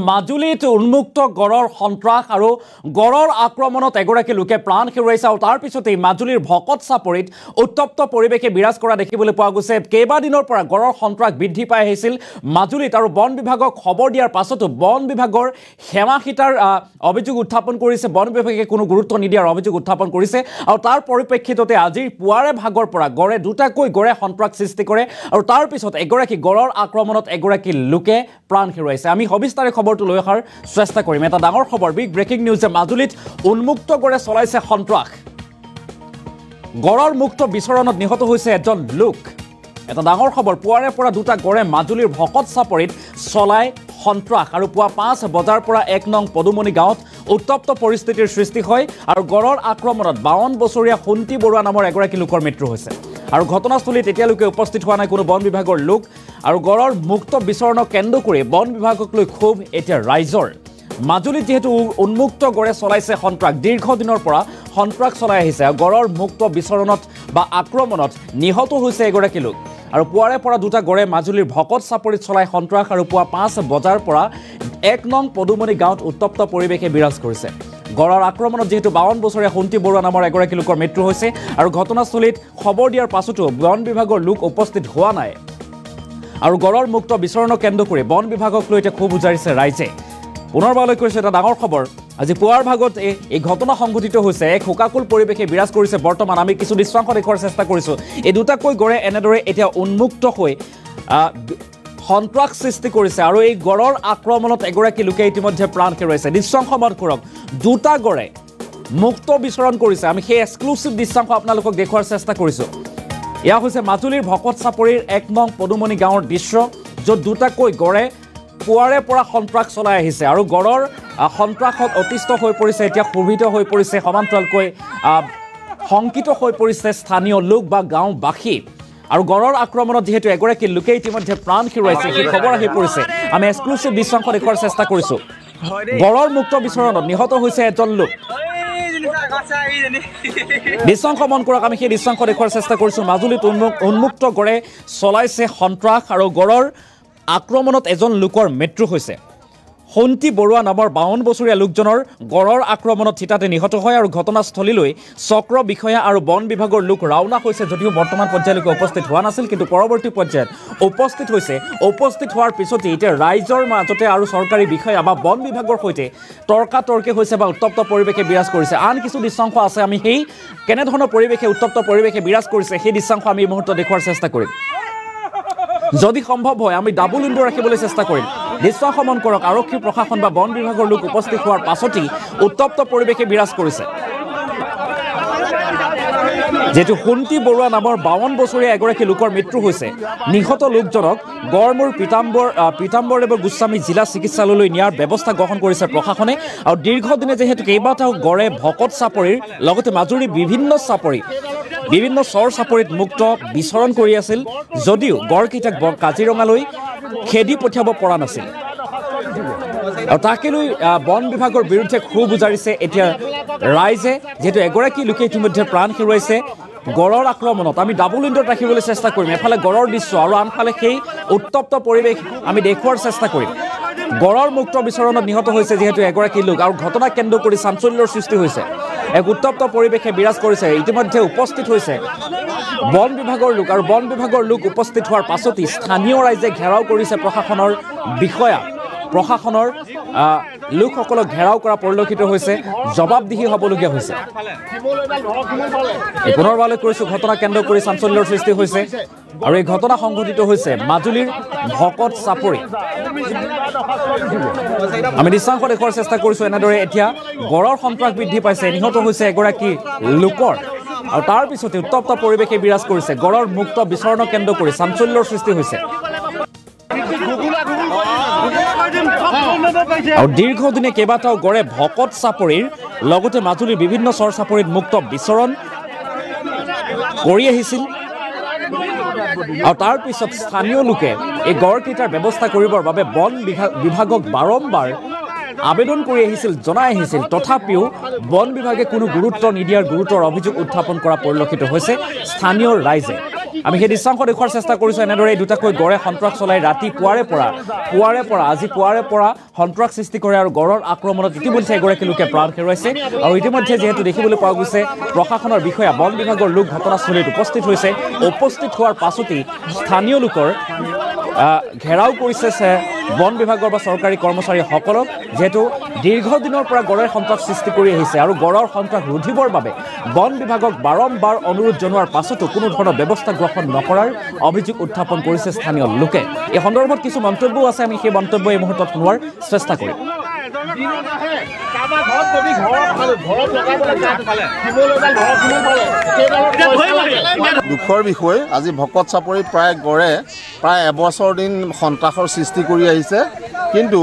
মাজুলীত উন্মুক্ত গড়ৰ সন্ত্ৰাস আৰু গড়ৰ আক্ৰমণত এগৰাকী লোকে প্ৰাণ হেৰুৱাইছে আৰু তাৰ পিছতেই মাজুলীৰ ভকত চাপৰিত উত্তপ্ত পৰিৱেশে বিৰাজ কৰা দেখিবলৈ পোৱা গৈছে। কেইবাদিনৰ পৰা গড়ৰ সন্ত্ৰাস বৃদ্ধি পাই আহিছিল মাজুলীত আৰু বন বিভাগক খবৰ দিয়াৰ পাছতো বন বিভাগৰ সেৱাসীতাৰ অভিযোগ উত্থাপন কৰিছে। বন বিভাগে কোনো গুৰুত্ব নিদিয়াৰ অভিযোগ উত্থাপন কৰিছে আৰু তাৰ পৰিপ্ৰেক্ষিততে আজিৰ পুৱাৰে ভাগৰ পৰা গড়ে দুটাকৈ গড়ে সন্ত্ৰাস সৃষ্টি কৰে আৰু তাৰ পিছত এগৰাকী গড়ৰ আক্ৰমণত এগৰাকী লোকে প্ৰাণ হেৰুৱাইছে। আমি সবিস্তাৰে খবৰটো লৈ অহাৰ চেষ্টা কৰিম। এটা ডাঙৰ খবৰ, বিগ ব্ৰেকিং নিউজে মাজুলীত উন্মুক্ত গড়ে চলাইছে সন্ত্ৰাস। গড়ৰ মুক্ত বিচৰণত নিহত হৈছে এজন লোক। এটা ডাঙৰ খবৰ, পুৱাৰে পৰা দুটা গড়ে মাজুলীৰ ভকত চাপৰিত চলাই সন্ত্ৰাস আৰু পুৱা 5 বজাৰ পৰা 1 নং পদুমণি গাঁৱত উত্তপ্ত পৰিস্থিতিৰ সৃষ্টি হয় আৰু গড়ৰ আক্ৰমণত 52 বছৰীয়া শুন্তি বৰুৱা নামৰ এগৰাকী লোকৰ মৃত্যু হৈছে আৰু ঘটনাস্থলীত এতিয়ালৈকে উপস্থিত হোৱা নাই কোনো বন বিভাগৰ লোক আৰু গড়ৰ মুক্ত বিচৰণক কেন্দ্ৰ কৰি বন বিভাগক লৈ ক্ষোভ এতিয়া ৰাইজৰ। মাজুলীত যেহেতু উন্মুক্ত গড়ে চলাইছে সন্ত্ৰাস, দীৰ্ঘদিনৰ পৰা সন্ত্ৰাস চলাই আহিছে আৰু গড়ৰ মুক্ত বিচৰণত বা আক্ৰমণত নিহত হৈছে এগৰাকী লোক আৰু পুৱাৰে পৰা দুটা গড়ে মাজুলীৰ ভকত চাপৰিত চলাই সন্ত্ৰাস আৰু পুৱা 5 বজাৰ পৰা 1 নং পদুমণি গাঁৱত উত্তপ্ত পৰিৱেশে বিৰাজ কৰিছে। গড়ৰ আক্ৰমণত যেহেতু 52 বছৰীয়া শুন্তি বৰুৱা নামৰ এগৰাকী লোকৰ মৃত্যু হৈছে আৰু ঘটনাস্থলীত খবৰ দিয়াৰ পাছতো বন বিভাগৰ লোক উপস্থিত হোৱা নাই আৰু গড়ৰ মুক্ত বিচৰণক কেন্দ্ৰ কৰি বন বিভাগক লৈ এতিয়া ক্ষোভ উজাৰিছে ৰাইজে। পুনৰবাৰলৈ কৈছে এটা ডাঙৰ খবৰ, আজি পুৱাৰ ভাগত এই ঘটনা সংঘটিত হৈছে। এক শোকাকুল পৰিৱেশে বিৰাজ কৰিছে। বৰ্তমান আমি কিছু দৃশ্যাংশ দেখুৱাৰ চেষ্টা কৰিছোঁ। এই দুটাকৈ গড়ে এনেদৰে এতিয়া উন্মুক্ত হৈ সন্ত্ৰাস সৃষ্টি কৰিছে আৰু এই গড়ৰ আক্ৰমণত এগৰাকী লোকে ইতিমধ্যে প্ৰাণ হেৰুৱাইছে। দৃশ্যাংশ মন কৰক, দুটা গড়ে মুক্ত বিচৰণ কৰিছে। আমি সেই এক্সক্লুচিভ দৃশ্যাংশ আপোনালোকক দেখুৱাৰ চেষ্টা কৰিছোঁ। এয়া হৈছে মাজুলীৰ ভকত চাপৰিৰ 1 নং পদুমণি গাঁৱৰ দৃশ্য, য'ত দুটাকৈ গড়ে পুৱাৰে পৰা সন্ত্ৰাস চলাই আহিছে আৰু গড়ৰ সন্ত্ৰাসত অতিষ্ঠ হৈ পৰিছে, এতিয়া ক্ষোভিত হৈ পৰিছে, সমান্তৰালকৈ শংকিত হৈ পৰিছে স্থানীয় লোক বা গাঁওবাসী আৰু গড়ৰ আক্ৰমণত যেহেতু এগৰাকী লোকে ইতিমধ্যে প্ৰাণ হেৰুৱাইছে সেই খবৰ আহি পৰিছে। আমি এক্সক্লুচিভ দৃশ্যাংশ দেখুৱাৰ চেষ্টা কৰিছোঁ। গড়ৰ মুক্ত বিচৰণত নিহত হৈছে এজন লোক। দৃশ্যাংশ মন কৰক, আমি সেই দৃশ্যাংশ দেখুৱাৰ চেষ্টা কৰিছোঁ। মাজুলীত উন্মুক্ত গড়ে চলাইছে সন্ত্ৰাস আৰু গড়ৰ আক্ৰমণত এজন লোকৰ মৃত্যু হৈছে। শুন্তি বৰুৱা নামৰ 52 বছৰীয়া লোকজনৰ গড়ৰ আক্ৰমণত থিতাতে নিহত হয় আৰু ঘটনাস্থলীলৈ চক্ৰ বিষয়া আৰু বন বিভাগৰ লোক ৰাওনা হৈছে, যদিও বৰ্তমান পৰ্যায়লৈকে উপস্থিত হোৱা নাছিল, কিন্তু পৰৱৰ্তী পৰ্যায়ত উপস্থিত হৈছে। উপস্থিত হোৱাৰ পিছতেই এতিয়া ৰাইজৰ মাজতে আৰু চৰকাৰী বিষয়া বা বন বিভাগৰ সৈতে তৰ্কাতৰ্কি হৈছে বা উত্তপ্ত পৰিৱেশে বিৰাজ কৰিছে। আন কিছু দৃশ্যাংশ আছে, আমি সেই কেনেধৰণৰ পৰিৱেশে উত্তপ্ত পৰিৱেশে বিৰাজ কৰিছে সেই দৃশ্যাংশ আমি এই মুহূৰ্তত দেখুৱাৰ চেষ্টা কৰিম। যদি সম্ভৱ হয় আমি ডাবল উইণ্ড' ৰাখিবলৈ চেষ্টা কৰিম। দৃশ্যাংশ মন কৰক, আৰক্ষী প্ৰশাসন বা বন বিভাগৰ লোক উপস্থিত হোৱাৰ পাছতেই উত্তপ্ত পৰিৱেশে বিৰাজ কৰিছে। যেহেতু শুন্তি বৰুৱা নামৰ 52 বছৰীয়া এগৰাকী লোকৰ মৃত্যু হৈছে, নিহত লোকজনক গড়মূৰ পীতাম্বৰদেৱ গোস্বামী জিলা চিকিৎসালয়লৈ নিয়াৰ ব্যৱস্থা গ্ৰহণ কৰিছে প্ৰশাসনে আৰু দীৰ্ঘদিনে যিহেতু কেইবাটাও গড়ে ভকত চাপৰিৰ লগতে মাজুলীৰ বিভিন্ন চৰ চাপৰিত মুক্ত বিচৰণ কৰি আছিল, যদিও গড়কেইটাক কাজিৰঙালৈ খেদি পঠিয়াব পৰা নাছিল আৰু তাকে লৈ বন বিভাগৰ বিৰুদ্ধে ক্ষোভ উজাৰিছে এতিয়া ৰাইজে, যিহেতু এগৰাকী লোকে ইতিমধ্যে প্ৰাণ হেৰুৱাইছে গড়ৰ আক্ৰমণত। আমি ডাবল উইণ্ডত ৰাখিবলৈ চেষ্টা কৰিম, এফালে গড়ৰ দৃশ্য আৰু আনফালে সেই উত্তপ্ত পৰিৱেশ আমি দেখুৱাৰ চেষ্টা কৰিম। গড়ৰ মুক্ত বিচৰণত নিহত হৈছে যিহেতু এগৰাকী লোক আৰু ঘটনাক কেন্দ্ৰ কৰি চাঞ্চল্যৰ সৃষ্টি হৈছে, এক উত্তপ্ত পৰিৱেশে বিৰাজ কৰিছে। ইতিমধ্যে উপস্থিত হৈছে বন বিভাগৰ লোক আৰু বন বিভাগৰ লোক উপস্থিত হোৱাৰ পাছতেই স্থানীয় ৰাইজে ঘেৰাও কৰিছে প্ৰশাসনৰ বিষয়া। প্ৰশাসনৰ লোকসকলক ঘেৰাও কৰা পৰিলক্ষিত হৈছে, জবাবদিহি হ'বলগীয়া হৈছে। পুনৰবাৰলৈ কৈছোঁ, ঘটনা কেন্দ্ৰ কৰি চাঞ্চল্যৰ সৃষ্টি হৈছে আৰু এই ঘটনা সংঘটিত হৈছে মাজুলীৰ ভকত চাপৰি। আমি দৃশ্যাংশ দেখুৱাৰ চেষ্টা কৰিছোঁ। এনেদৰে এতিয়া গড়ৰ সন্ত্ৰাস বৃদ্ধি পাইছে, নিহত হৈছে এগৰাকী লোকৰ আৰু তাৰ পিছতে উত্তপ্ত পৰিৱেশে বিৰাজ কৰিছে। গড়ৰ মুক্ত বিচৰণক কেন্দ্ৰ কৰি চাঞ্চল্যৰ সৃষ্টি হৈছে আৰু দীৰ্ঘদিনে কেইবাটাও গড়ে ভকত চাপৰিৰ লগতে মাজুলীৰ বিভিন্ন চৰ চাপৰিত মুক্ত বিচৰণ কৰি আহিছিল আৰু তাৰ পিছত স্থানীয় লোকে এই গড়কেইটাৰ ব্যৱস্থা কৰিবৰ বাবে বন বিভাগক বাৰম্বাৰ আবেদন কৰি আহিছিল, জনাই আহিছিল, তথাপিও বন বিভাগে কোনো গুৰুত্ব নিদিয়াৰ গুৰুতৰ অভিযোগ উত্থাপন কৰা পৰিলক্ষিত হৈছে স্থানীয় ৰাইজে। আমি সেই দৃশ্যাংশ দেখুৱাৰ চেষ্টা কৰিছোঁ এনেদৰে এই দুটাকৈ গড়ে সন্ত্ৰাস চলাই ৰাতি পুৱাৰে পৰা আজি পুৱাৰে পৰা সন্ত্ৰাস সৃষ্টি কৰে আৰু গড়ৰ আক্ৰমণত ইতিমধ্যে এগৰাকী লোকে প্ৰাণ হেৰুৱাইছে আৰু ইতিমধ্যে যিহেতু দেখিবলৈ পোৱা গৈছে প্ৰশাসনৰ বিষয়া বন বিভাগৰ লোক ঘটনাস্থলীত উপস্থিত হৈছে উপস্থিত হোৱাৰ পাছতেই স্থানীয় লোকৰ ঘেৰাও কৰিছে বন বিভাগৰ বা চৰকাৰী কৰ্মচাৰীসকলক যেহেতু দীৰ্ঘদিনৰ পৰা গড়ৰ সন্ত্ৰাস সৃষ্টি কৰি আহিছে আৰু গড়ৰ সন্ত্ৰাস ৰোধিবৰ বাবে বন বিভাগক বাৰম্বাৰ অনুৰোধ জনোৱাৰ পাছতো কোনো ধৰণৰ ব্যৱস্থা গ্ৰহণ নকৰাৰ অভিযোগ উত্থাপন কৰিছে স্থানীয় লোকে এই সন্দৰ্ভত কিছু মন্তব্যও আছে আমি সেই মন্তব্য এই মুহূৰ্তত শুনোৱাৰ চেষ্টা কৰিম দুখৰ বিষয় আজি ভকত চাপৰিত প্ৰায় এবছৰ দিন সন্ত্ৰাসৰ সৃষ্টি কৰি আহিছে কিন্তু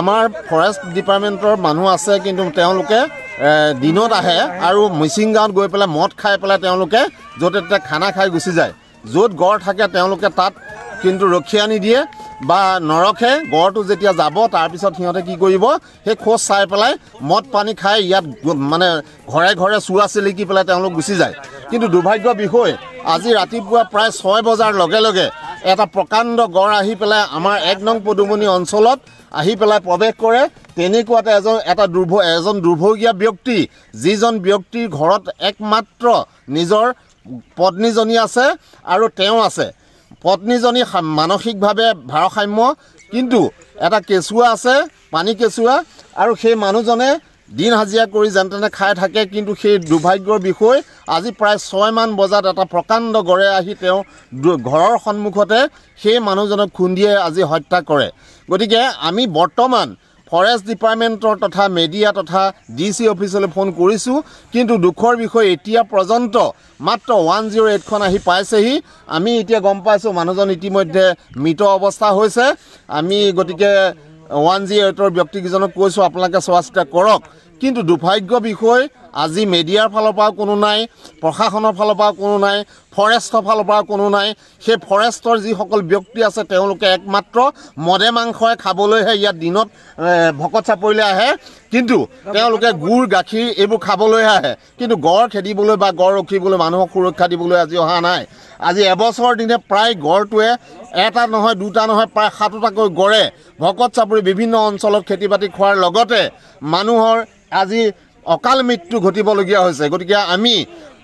আমাৰ ফৰেষ্ট ডিপাৰ্টমেণ্টৰ মানুহ আছে কিন্তু তেওঁলোকে দিনত আহে আৰু মিচিং গাঁৱত গৈ পেলাই মদ খাই পেলাই তেওঁলোকে য'তে ত'তে খানা খাই গুচি যায় য'ত গড় থাকে তেওঁলোকে তাত কিন্তু ৰখীয়া নিদিয়ে বা নৰখে গড়টো যেতিয়া যাব তাৰপিছত সিহঁতে কি কৰিব সেই খোজ চাই পেলাই মদ পানী খাই ইয়াত মানে ঘৰে ঘৰে চুৱা চিলিকি পেলাই তেওঁলোক গুচি যায় কিন্তু দুৰ্ভাগ্য বিষয় আজি ৰাতিপুৱা প্ৰায় 6 বজাৰ লগে লগে এটা প্ৰকাণ্ড গড় আহি পেলাই আমাৰ 1 নং পদুমনি অঞ্চলত আহি পেলাই প্ৰৱেশ কৰে তেনেকুৱাতে এজন দুৰ্ভগীয়া ব্যক্তি যিজন ব্যক্তিৰ ঘৰত একমাত্ৰ নিজৰ পত্নীজনী আছে আৰু তেওঁ আছে পত্নীজনী মানসিকভাৱে ভাৰসাম্য কিন্তু এটা কেঁচুৱা আছে পানী কেঁচুৱা আৰু সেই মানুহজনে দিন হাজিৰা কৰি যেন তেনে খাই থাকে কিন্তু সেই দুৰ্ভাগ্যৰ বিষয় আজি প্ৰায় 6 মান বজাত এটা প্ৰকাণ্ড গড়ে আহি তেওঁ ঘৰৰ সন্মুখতে সেই মানুহজনক খুন্দিয়ে আজি হত্যা কৰে গতিকে আমি বৰ্তমান ফৰেষ্ট ডিপাৰ্টমেণ্টৰ তথা মিডিয়া তথা ডিসি অফিচলৈ ফোন কৰিছোঁ কিন্তু দুখৰ বিষয় এতিয়া পৰ্যন্ত মাত্ৰ 108খন আহি পাইছেহি আমি এতিয়া গম পাইছোঁ মানুহজন ইতিমধ্যে মৃত অৱস্থা হৈছে আমি গতিকে 108ৰ ব্যক্তিজনক কৈছোঁ আপোনালোকে চোৱা চিতা কৰক কিন্তু দুৰ্ভাগ্য বিষয় আজি মিডিয়াৰ ফালৰ পৰা কোনো নাই প্ৰশাসনৰ ফালৰ পৰা কোনো নাই ফৰেষ্টৰ ফালৰ পৰা কোনো নাই সেই ফৰেষ্টৰ যিসকল ব্যক্তি আছে তেওঁলোকে একমাত্ৰ মদে মাংসই খাবলৈহে ইয়াত দিনত ভকত চাপৰিলৈ আহে কিন্তু তেওঁলোকে গুড় গাখীৰ এইবোৰ খাবলৈহে আহে কিন্তু গড় খেদিবলৈ বা গড় ৰখিবলৈ মানুহক সুৰক্ষা দিবলৈ আজি অহা নাই আজি এবছৰ দিনে প্ৰায় গড়টোৱে এটা নহয় দুটা নহয় প্ৰায় 7টাকৈ গড়ে ভকত চাপৰি বিভিন্ন অঞ্চলত খেতি বাতি খোৱাৰ লগতে মানুহৰ আজি অকাল মৃত্যু ঘটিবলগীয়া হৈছে গতিকে আমি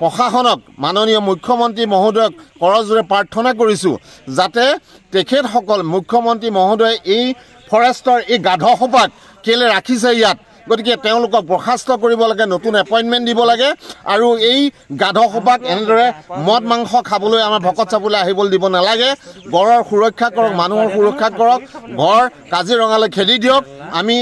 প্ৰশাসনক মাননীয় মুখ্যমন্ত্ৰী মহোদয়ক কৰজোৰে প্ৰাৰ্থনা কৰিছোঁ যাতে তেখেতসকল মুখ্যমন্ত্ৰী মহোদয়ে এই ফৰেষ্টৰ এই গাধসোপাক কেলে ৰাখিছে ইয়াত গতিকে তেওঁলোকক বৰ্খাস্ত কৰিব লাগে নতুন এপইণ্টমেণ্ট দিব লাগে আৰু এই গাধসোপাক এনেদৰে মদ মাংস খাবলৈ আমাৰ ভকত চাপৰিলৈ আহিবলৈ দিব নালাগে গড়ৰ সুৰক্ষা কৰক মানুহৰ সুৰক্ষা কৰক গড় কাজিৰঙালৈ খেদি দিয়ক আমি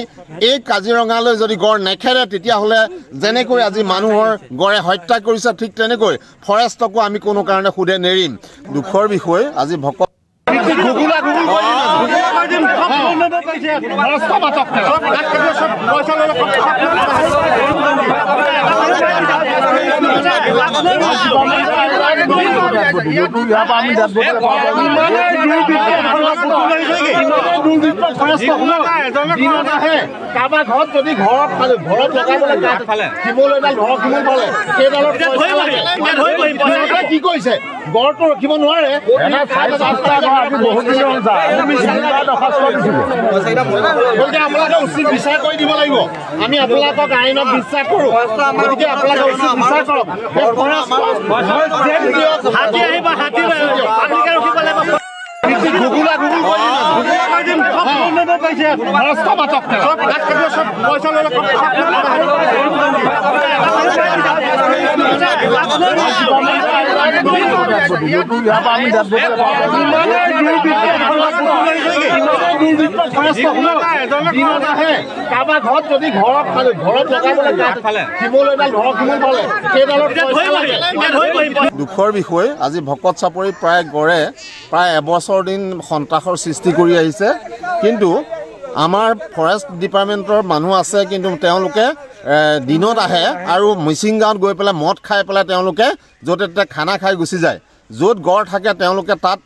এই কাজিৰঙালৈ যদি গড় নেখেৰে তেতিয়াহ'লে যেনেকৈ আজি মানুহৰ গড়ে হত্যা কৰিছে ঠিক তেনেকৈ ফৰেষ্টকো আমি কোনো কাৰণে সুধে নেৰিম দুখৰ বিষয় আজি ভকত কাৰোবাৰ ঘৰত যদি ঘৰত লগাবলৈ শিমল এডাল ঘৰৰ শিমল পালে সেইডালত কি কৰিছে গড়টো ৰখিব নোৱাৰে আপোনালোকে উচিত বিচাৰ কৰি দিব লাগিব আমি আপোনালোকক আইনক বিশ্বাস কৰোঁ গতিকে আপোনালোকে উচিত বিচাৰ কৰক কাৰোবাৰ ঘৰত যদি ঘৰত লগাবলৈ শিমল এডাল ঘৰৰ শিমল পালে সেইডালত দুখৰ বিষয় আজি ভকত চাপৰিত প্ৰায় এবছৰ দিন সন্ত্ৰাসৰ সৃষ্টি কৰি আহিছে কিন্তু আমাৰ ফৰেষ্ট ডিপাৰ্টমেণ্টৰ মানুহ আছে কিন্তু তেওঁলোকে দিনত আহে আৰু মিচিং গাঁৱত গৈ পেলাই মদ খাই পেলাই তেওঁলোকে য'তে ত'তে খানা খাই গুচি যায় য'ত গড় থাকে তেওঁলোকে তাত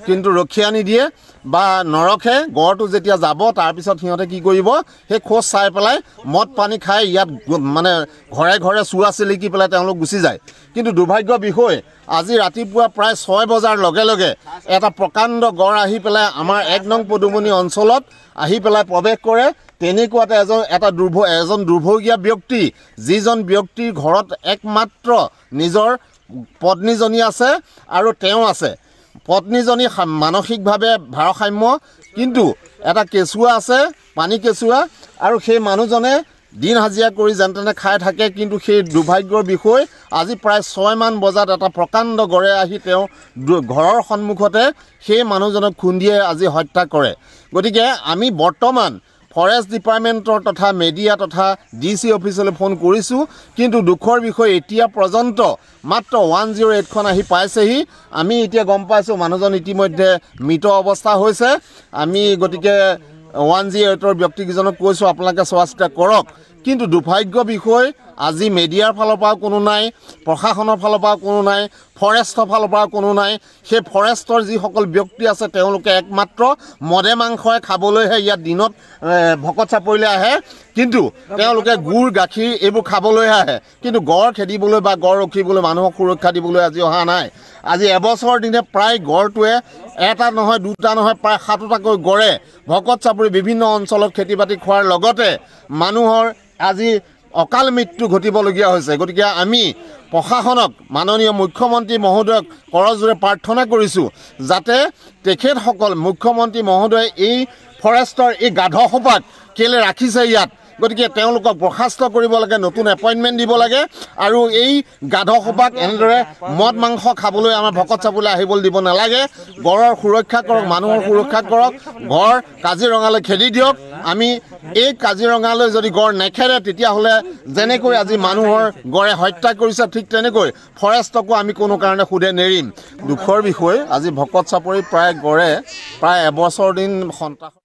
কিন্তু ৰখীয়া নিদিয়ে বা নৰখে গড়টো যেতিয়া যাব তাৰপিছত সিহঁতে কি কৰিব সেই খোজ চাই পেলাই মদ পানী খাই ইয়াত মানে ঘৰে ঘৰে চুৱা চিলিকি পেলাই তেওঁলোক গুচি যায় কিন্তু দুৰ্ভাগ্য বিষয় আজি ৰাতিপুৱা প্ৰায় 6 বজাৰ লগে লগে এটা প্ৰকাণ্ড গড় আহি পেলাই আমাৰ 1 নং পদুমনি অঞ্চলত আহি পেলাই প্ৰৱেশ কৰে তেনেকুৱাতে এজন দুৰ্ভগীয়া ব্যক্তি যিজন ব্যক্তিৰ ঘৰত একমাত্ৰ নিজৰ পত্নীজনী আছে আৰু তেওঁ আছে পত্নীজনী মানসিকভাৱে ভাৰসাম্য কিন্তু এটা কেঁচুৱা আছে পানী কেঁচুৱা আৰু সেই মানুহজনে দিন হাজিৰা কৰি যেন তেনে খাই থাকে কিন্তু সেই দুৰ্ভাগ্যৰ বিষয় আজি প্ৰায় 6 মান বজাত এটা প্ৰকাণ্ড গড়ে আহি তেওঁ ঘৰৰ সন্মুখতে সেই মানুহজনক খুন্দিয়ে আজি হত্যা কৰে গতিকে আমি বৰ্তমান ফৰেষ্ট ডিপাৰ্টমেণ্টৰ তথা মিডিয়া তথা ডিসি অফিচলৈ ফোন কৰিছোঁ কিন্তু দুখৰ বিষয় এতিয়া পৰ্যন্ত মাত্ৰ 108খন আহি পাইছেহি আমি এতিয়া গম পাইছোঁ মানুহজন ইতিমধ্যে মৃত অৱস্থা হৈছে আমি গতিকে 108ৰ ব্যক্তিজনক কৈছোঁ আপোনালোকে চোৱা চিতা কৰক কিন্তু দুৰ্ভাগ্য বিষয় আজি মিডিয়াৰ ফালৰ পৰা কোনো নাই প্ৰশাসনৰ ফালৰ পৰা কোনো নাই ফৰেষ্টৰ ফালৰ পৰা কোনো নাই সেই ফৰেষ্টৰ যিসকল ব্যক্তি আছে তেওঁলোকে একমাত্ৰ মদে মাংসই খাবলৈহে ইয়াত দিনত ভকত চাপৰিলৈ আহে কিন্তু তেওঁলোকে গুড় গাখীৰ এইবোৰ খাবলৈহে আহে কিন্তু গড় খেদিবলৈ বা গড় ৰখিবলৈ মানুহক সুৰক্ষা দিবলৈ আজি অহা নাই আজি এবছৰ দিনে প্ৰায় গড়টোৱে এটা নহয় দুটা নহয় প্ৰায় 7টাকৈ গড়ে ভকত চাপৰি বিভিন্ন অঞ্চলত খেতি বাতি খোৱাৰ লগতে মানুহৰ আজি অকাল মৃত্যু ঘটিবলগীয়া হৈছে গতিকে আমি প্ৰশাসনক মাননীয় মুখ্যমন্ত্ৰী মহোদয়ক কৰজোৰে প্ৰাৰ্থনা কৰিছোঁ যাতে তেখেতসকল মুখ্যমন্ত্ৰী মহোদয় এই ফৰেষ্টৰ এই গাধসোপাক কেলে ৰাখিছে ইয়াত গতিকে তেওঁলোকক বৰ্খাস্ত কৰিব লাগে নতুন এপইণ্টমেণ্ট দিব লাগে আৰু এই গাধসোপাক এনেদৰে মদ মাংস খাবলৈ আমাৰ ভকত চাপৰিলৈ আহিবলৈ দিব নালাগে গড়ৰ সুৰক্ষা কৰক মানুহৰ সুৰক্ষা কৰক গড় কাজিৰঙালৈ খেদি দিয়ক আমি এই কাজিৰঙালৈ যদি গড় নেখেৰে তেতিয়াহ'লে যেনেকৈ আজি মানুহৰ গড়ে হত্যা কৰিছে ঠিক তেনেকৈ ফৰেষ্টকো আমি কোনো কাৰণে সুধে নেৰিম দুখৰ বিষয় আজি ভকত চাপৰি প্ৰায় গড়ে প্ৰায় এবছৰ দিন সন্ত্ৰাস